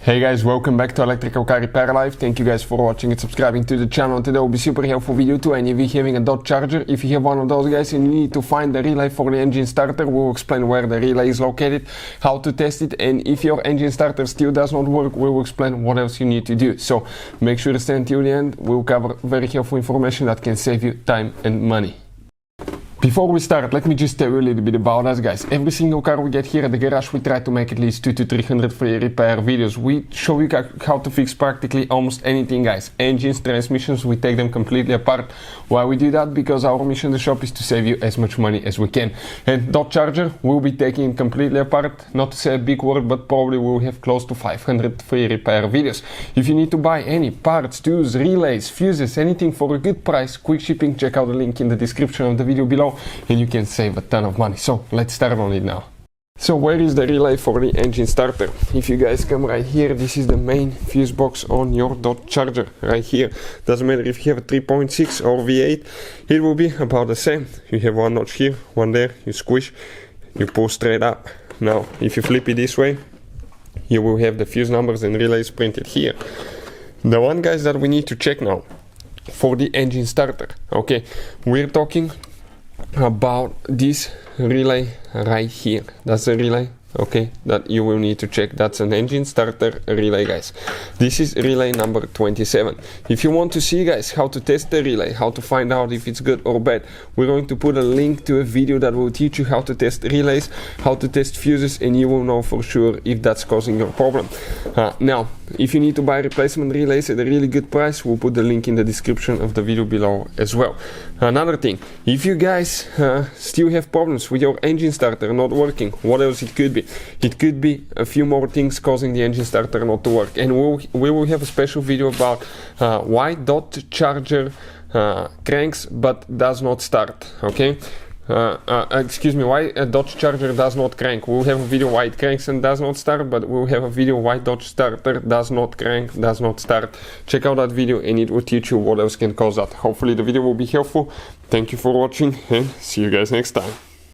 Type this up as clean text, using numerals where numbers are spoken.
Hey guys, welcome back to Electrical Car Repair Live. Thank you guys for watching and subscribing to the channel. Today will be super helpful video too, and if you're having a Dodge Charger, if you have one of those guys and you need to find the relay for the engine starter, we'll explain where the relay is located, how to test it, and if your engine starter still does not work, we will explain what else you need to do. So make sure to stay until the end. We'll cover very helpful information that can save you time and money. Before we start, let me just tell you a little bit about us guys. Every single car we get here at the garage, we try to make at least 200 to 300 free repair videos. We show you how to fix practically almost anything guys. Engines, transmissions, we take them completely apart. Why we do that? Because our mission in the shop is to save you as much money as we can. And Dodge Charger, we'll be taking it completely apart. Not to say a big word, but probably we'll have close to 500 free repair videos. If you need to buy any parts, tools, relays, fuses, anything for a good price, quick shipping, check out the link in the description of the video below and you can save a ton of money. So let's start on it now. So where is the relay for the engine starter? If you guys come right here, this is the main fuse box on your Dodge Charger right here. Doesn't matter if you have a 3.6 or V8, it will be about the same. You have one notch here, one there, you squish, you pull straight up. Now if you flip it this way, you will have the fuse numbers and relays printed here. The one guys that we need to check now for the engine starter, okay, we're talking about this relay right here. That's a relay, okay, that you will need to check. That's an engine starter relay guys. This is relay number 27. If you want to see guys how to test the relay, how to find out if it's good or bad, we're going to put a link to a video that will teach you how to test relays, how to test fuses, and you will know for sure if that's causing your problem. Now if you need to buy replacement relays at a really good price, we'll put the link in the description of the video below as well. Another thing, if you guys still have problems with your engine starter not working, what else it could be? It could be a few more things causing the engine starter not to work, and we will have a special video about why Dodge Charger cranks but does not start, okay? Excuse me, why a Dodge Charger does not crank. We'll have a video why it cranks and does not start, but we'll have a video why Dodge Starter does not crank, does not start. Check out that video and it will teach you what else can cause that. Hopefully the video will be helpful. Thank you for watching and see you guys next time.